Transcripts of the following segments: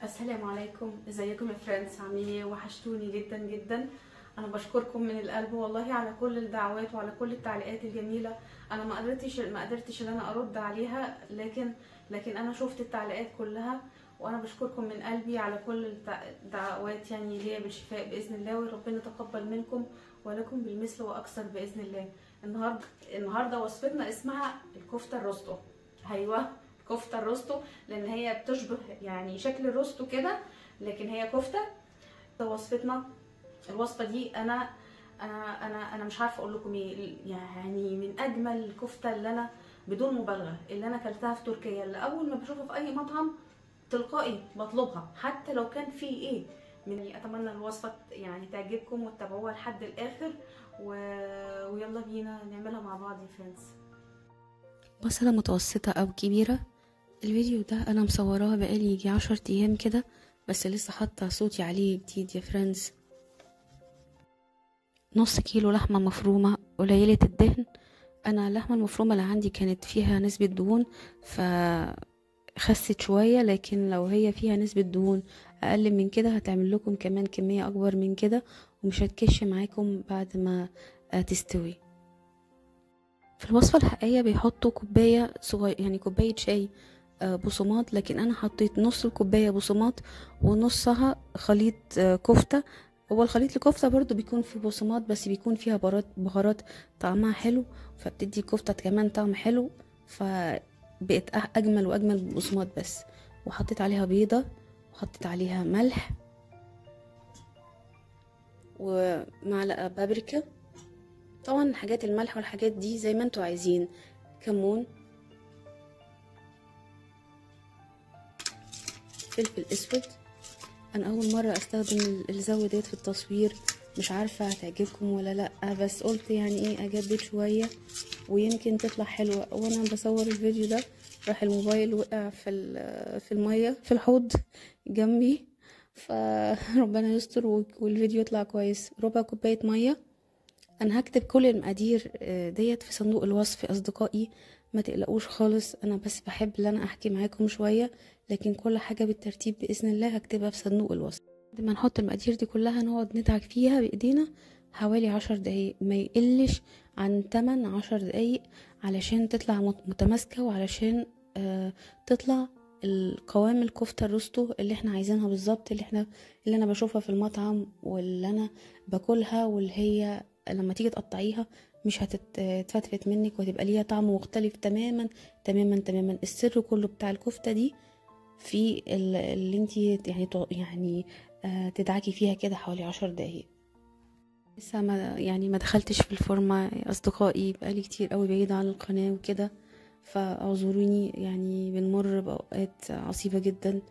السلام عليكم، ازيكم يا فريندز؟ عاملين ايه؟ وحشتوني جدا جدا. انا بشكركم من القلب والله على كل الدعوات وعلى كل التعليقات الجميله. انا ما قدرتش ان انا ارد عليها، لكن انا شفت التعليقات كلها، وانا بشكركم من قلبي على كل الدعوات، يعني ليا بالشفاء باذن الله، وربنا يتقبل منكم ولكم بالمثل واكثر باذن الله. النهارده وصفتنا اسمها الكفته الروستو. ايوه، كفته الروستو، لان هي بتشبه يعني شكل الروستو كده، لكن هي كفته. ده وصفتنا. الوصفه دي انا مش عارفه اقول لكم ايه، يعني من اجمل الكفته اللي انا بدون مبالغه اللي انا اكلتها في تركيا، اللي اول ما بشوفها في اي مطعم تلقائي بطلبها حتى لو كان في ايه. اتمنى الوصفه يعني تعجبكم وتتابعوها لحد الاخر ويلا بينا نعملها مع بعض يا فريندز. بصلة متوسطة أو كبيرة. الفيديو ده أنا مصوراه بقالي يجي 10 أيام كده، بس لسه حاطة صوتي عليه جديد يا فريندز. نص كيلو لحمة مفرومة قليلة الدهن. أنا اللحمة المفرومة اللي عندي كانت فيها نسبة دهون فخست شوية، لكن لو هي فيها نسبة دهون أقل من كده هتعمل لكم كمان كمية أكبر من كده، ومش هتكش معاكم بعد ما تستوي. في الوصفة الحقيقية بيحطوا كوباية صغير، يعني كوباية شاي بصمات، لكن انا حطيت نص الكوباية بصمات ونصها خليط كفتة. هو الخليط الكفتة برضو بيكون فيه بصمات، بس بيكون فيها بهارات طعمها حلو، فبتدي الكفتة كمان طعم حلو، فبقت اجمل واجمل بالبصمات بس. وحطيت عليها بيضة، وحطيت عليها ملح ومعلقة بابريكا. طبعا حاجات الملح والحاجات دي زي ما انتوا عايزين. كمون، فلفل اسود. انا اول مره استخدم الزاويه ديت في التصوير، مش عارفه هتعجبكم ولا لا، بس قلت يعني ايه اجدد شويه ويمكن تطلع حلوه. وانا بصور الفيديو ده راح الموبايل وقع في الميه في الحوض جنبي، فربنا يستر والفيديو يطلع كويس. ربع كوبايه ميه. انا هكتب كل المقادير ديت في صندوق الوصف يا اصدقائي، ما تقلقوش خالص، انا بس بحب ان انا احكي معاكم شويه، لكن كل حاجه بالترتيب باذن الله هكتبها في صندوق الوصف. بعد ما نحط المقادير دي كلها نقعد ندعك فيها بايدينا حوالي 10 دقايق، ما يقلش عن 8-10 دقايق، علشان تطلع متماسكه، وعلشان تطلع القوام الكفته الروستو اللي احنا عايزينها بالظبط، اللي انا بشوفها في المطعم واللي انا باكلها، واللي هي لما تيجي تقطعيها مش هتتفتفت منك، وهتبقى ليها طعم مختلف تماما تماما تماما. السر كله بتاع الكفتة دي في اللي انتي يعني تدعكي فيها كده حوالي 10 دقايق. لسه ما دخلتش في الفورمة يا اصدقائي، بقالي كتير قوي بعيدة عن القناة وكده، فاعذروني، يعني بنمر بأوقات عصيبة جدا،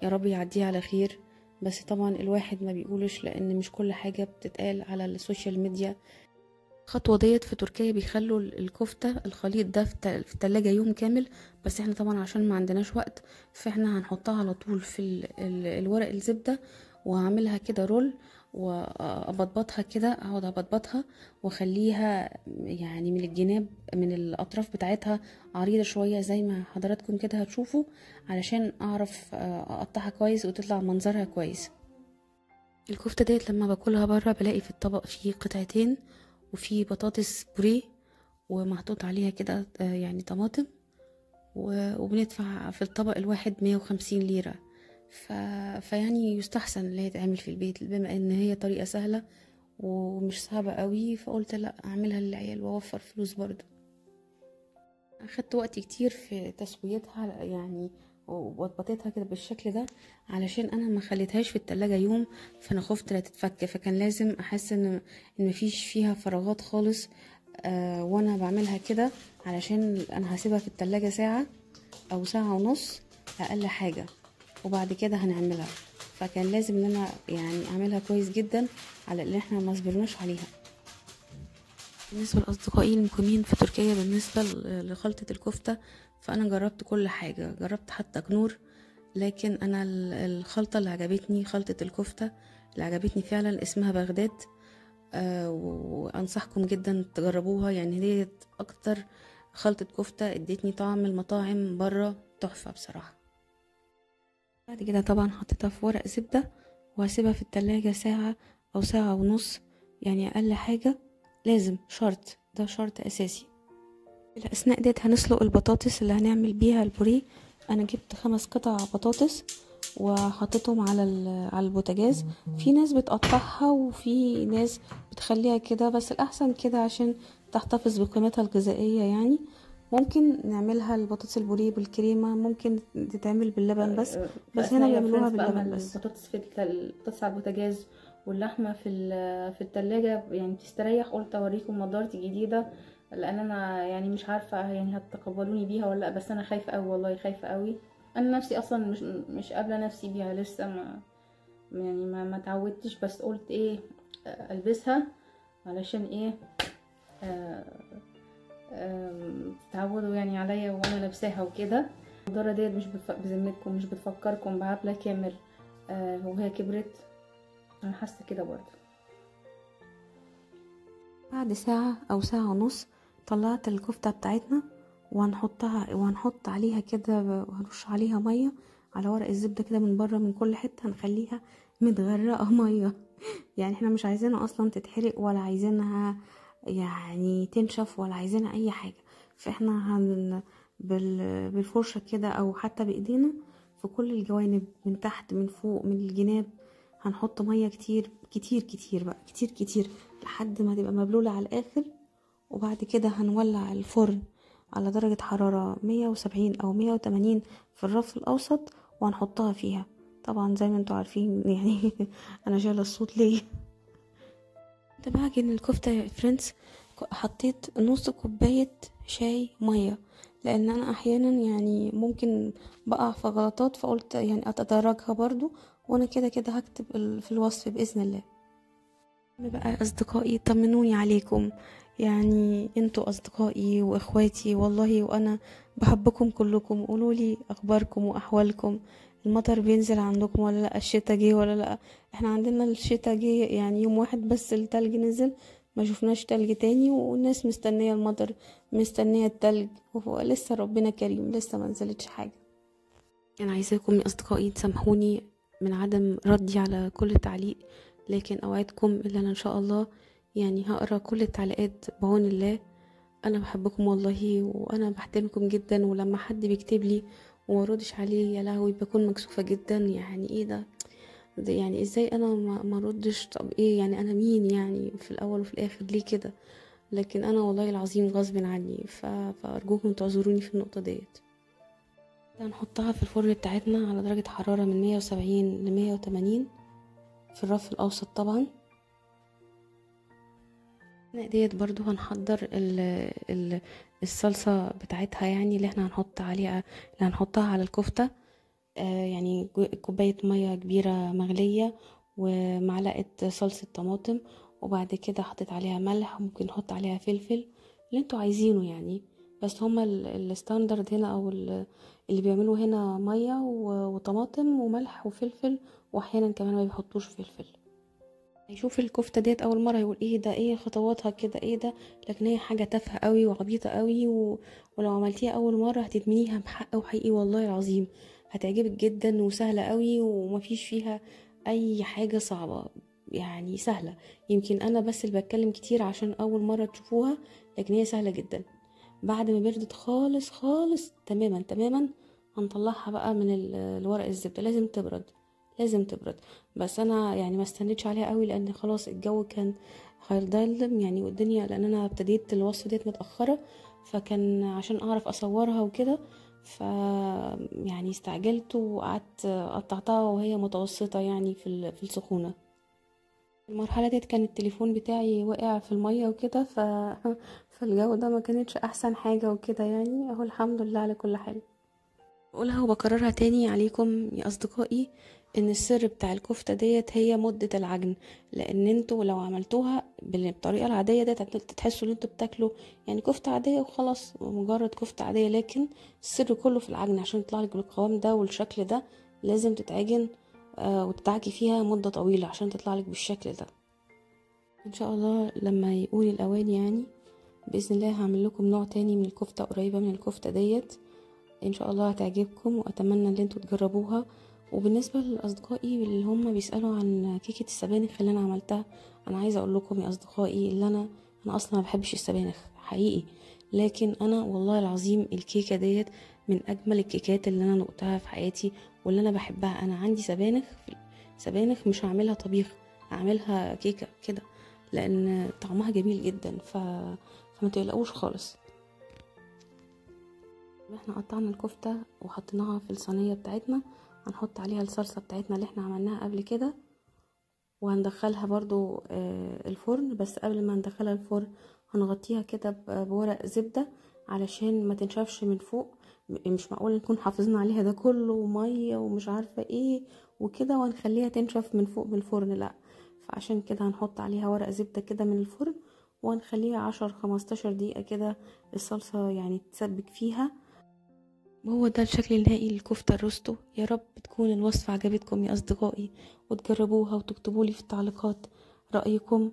يا رب يعديها على خير. بس طبعا الواحد ما بيقولش، لان مش كل حاجة بتتقال على السوشيال ميديا. الخطوة ديت في تركيا بيخلوا الكفتة الخليط ده في التلاجة يوم كامل، بس احنا طبعا عشان ما عندناش وقت فاحنا هنحطها على طول في الورق الزبدة، وهعملها كده رول، وابطبطها كده، اقعد ابطبطها واخليها يعني من الجناب من الاطراف بتاعتها عريضة شوية زي ما حضراتكم كده هتشوفوا، علشان اعرف اقطعها كويس وتطلع منظرها كويس. الكفتة ديت لما باكلها برا بلاقي في الطبق فيه قطعتين، وفي بطاطس بوريه ومحطوط عليها كده يعني طماطم، وبندفع في الطبق الواحد 150 ليرة. فيعني يستحسن اللي هي تعمل في البيت، بما ان هي طريقة سهلة ومش صعبة قوي، فقلت لا اعملها للعيال واوفر فلوس برضه. اخدت وقت كتير في تسويتها يعني، وبطبطتها كده بالشكل ده علشان انا ما خليتهاش في التلاجة يوم، فانا خفت لا تتفك، فكان لازم احس ان مفيش فيها فراغات خالص وانا بعملها كده، علشان انا هسيبها في التلاجة ساعة او ساعة ونص اقل حاجة، وبعد كده هنعملها. فكان لازم ان انا يعني اعملها كويس جدا على اللي احنا ما صبرناش عليها. بالنسبة لأصدقائي المقيمين في تركيا، بالنسبة لخلطة الكفتة، فأنا جربت كل حاجة، جربت حتى كنور، لكن أنا الخلطة اللي عجبتني، خلطة الكفتة اللي عجبتني فعلا اسمها بغداد. وأنصحكم جدا تجربوها، يعني دي أكتر خلطة كفتة ادتني طعم المطاعم برا، تحفة بصراحة. بعد كده طبعا حطيتها في ورق زبدة وهسيبها في التلاجة ساعة او ساعة ونص، يعني اقل حاجة. لازم شرط، ده شرط اساسي. في الاثناء ديت هنسلق البطاطس اللي هنعمل بيها البوريه. انا جبت 5 قطع بطاطس وحطيتهم على البوتاجاز. في ناس بتقطعها وفي ناس بتخليها كده، بس الاحسن كده عشان تحتفظ بقيمتها الغذائيه يعني. ممكن نعملها البطاطس البوريه بالكريمه، ممكن تتعمل باللبن بس هنا بيعملوها باللبن بس. البطاطس البطاطس على البوتاجاز واللحمه في التلاجة يعني بتستريح. قلت اوريكم نضارتي الجديده، لان انا يعني مش عارفه يعني هتتقبلوني بيها ولا لا، بس انا خايفه قوي والله، خايفه قوي. انا نفسي اصلا مش قابله نفسي بيها لسه، ما اتعودتش، بس قلت ايه البسها علشان ايه تتعودوا يعني عليا وانا لابساها وكده. النضاره ديت مش بذمتكم مش بتفكركم بعبلة كامل وهي كبرت؟ انا حاسه كده برضه. بعد ساعة او ساعة ونص طلعت الكفتة بتاعتنا وهنحط عليها كده، وهنرش عليها مية على ورق الزبدة كده من بره من كل حتة، هنخليها متغرقة مية. يعني احنا مش عايزينها اصلا تتحرق ولا عايزينها يعني تنشف ولا عايزينها اي حاجة. فاحنا بالفرشة كده او حتى بايدينا في كل الجوانب، من تحت من فوق من الجناب، هنحط مية كتير كتير كتير بقى، كتير كتير لحد ما تبقى مبلولة على الاخر. وبعد كده هنولع الفرن على درجة حرارة 170 او 180 في الرف الاوسط، وهنحطها فيها. طبعا زي ما انتوا عارفين يعني انا شايله الصوت ليه. ده بعجن الكفتة يا فريندز. حطيت نص كوباية شاي مية، لان انا احيانا يعني ممكن بقع في غلطات، فقلت يعني اتدرجها برضو، وانا كده كده هكتب في الوصف باذن الله. بقى اصدقائي طمنوني عليكم، يعني انتوا اصدقائي واخواتي والله، وانا بحبكم كلكم. قولولي اخباركم واحوالكم. المطر بينزل عندكم ولا لا؟ الشتا جه ولا لا؟ احنا عندنا الشتا جه يعني يوم واحد بس التلج نزل، ما شفناش تلج تاني، والناس مستنية المطر مستنية التلج، ولسه ربنا كريم لسه ما نزلتش حاجة. انا عايزاكم يا اصدقائي تسامحوني من عدم ردي على كل تعليق، لكن اوعدكم ان انا ان شاء الله يعني هقرا كل التعليقات بعون الله. انا بحبكم والله وانا بحترمكم جدا، ولما حد بيكتب لي وما ردش عليه يا لهوي بكون مكسوفه جدا. يعني ايه ده يعني ازاي انا ما ردش؟ طب ايه يعني انا مين يعني في الاول وفي الاخر ليه كده؟ لكن انا والله العظيم غصب عني، فارجوكم تعذروني في النقطه ديت. هنحطها في الفرن بتاعتنا على درجه حراره من 170 ل 180 في الرف الاوسط طبعا. ديت برضو هنحضر الصلصة بتاعتها، يعني اللي احنا هنحط عليها، اللي هنحطها على الكفتة. يعني كوباية مية كبيرة مغلية ومعلقة صلصة طماطم، وبعد كده حطيت عليها ملح، وممكن نحط عليها فلفل اللي انتوا عايزينه يعني. بس هما الستاندرد هنا او اللي بيعملوا هنا مية وطماطم وملح وفلفل، واحيانا كمان ما بيحطوش فلفل. يشوف الكفتة ديت اول مرة يقول ايه ده، ايه خطواتها كده، ايه ده؟ لكن هي حاجة تافهة قوي وعبيطة قوي، ولو عملتيها اول مرة هتدمنيها بحق وحقيقي والله العظيم هتعجبك جدا، وسهلة قوي ومفيش فيها اي حاجة صعبة، يعني سهلة. يمكن انا بس اللي بتكلم كتير عشان اول مرة تشوفوها، لكن هي سهلة جدا. بعد ما بردت خالص خالص تماما تماما هنطلعها بقى من الورق الزبدة. لازم تبرد لازم تبرد. بس انا يعني ما استنيتش عليها قوي لان خلاص الجو كان هيضلم يعني والدنيا، لان انا ابتديت الوصفه ديت متاخره، فكان عشان اعرف اصورها وكده يعني استعجلت وقعدت قطعتها وهي متوسطه يعني في السخونه. المرحله ديت كان التليفون بتاعي وقع في الميه وكده فالجو ده ما كانتش احسن حاجه وكده يعني. اهو الحمد لله على كل حال. بقولها وبكررها تاني عليكم يا اصدقائي، ان السر بتاع الكفتة ديت هي مدة العجن، لان انتوا لو عملتوها بالطريقة العادية ديت تحسوا ان انتوا بتاكلوا يعني كفتة عادية وخلاص، مجرد كفتة عادية. لكن السر كله في العجن، عشان يطلع لك بالقوام ده والشكل ده لازم تتعجن وتتعجي فيها مدة طويلة عشان تطلع لك بالشكل ده. ان شاء الله لما يقول الاوان يعني باذن الله هعمل لكم نوع تاني من الكفتة قريبة من الكفتة ديت، ان شاء الله هتعجبكم، واتمنى ان انتوا تجربوها وبالنسبة لأصدقائي اللي هم بيسألوا عن كيكة السبانخ اللي أنا عملتها، أنا عايزة أقول لكم يا أصدقائي اللي أنا أصلا ما بحبش السبانخ حقيقي، لكن أنا والله العظيم الكيكة ديت من أجمل الكيكات اللي أنا نقتها في حياتي واللي أنا بحبها. أنا عندي سبانخ مش هعملها طبيخ، هعملها كيكة كده لأن طعمها جميل جدا. فما تقلقوش خالص. احنا قطعنا الكفتة وحطيناها في الصينية بتاعتنا، هنحط عليها الصلصة بتاعتنا اللي احنا عملناها قبل كده، وهندخلها برضو الفرن. بس قبل ما ندخلها الفرن هنغطيها كده بورق زبدة علشان ما تنشفش من فوق. مش معقول نكون حافظنا عليها ده كله مية ومش عارفة ايه وكده وهنخليها تنشف من فوق من الفرن، لا. فعشان كده هنحط عليها ورق زبدة كده من الفرن وهنخليها 10-15 دقيقة كده الصلصة يعني تسبك فيها. وهو ده الشكل النهائي للكفتة الروستو. يا رب تكون الوصفة عجبتكم يا أصدقائي وتجربوها وتكتبولي في التعليقات رأيكم.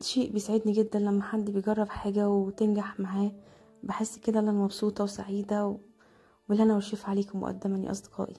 شيء بيسعدني جدا لما حد بيجرب حاجة وتنجح معاه، بحس كده ان انا مبسوطة وسعيدة. وبالهنا والشفا عليكم مقدما يا أصدقائي.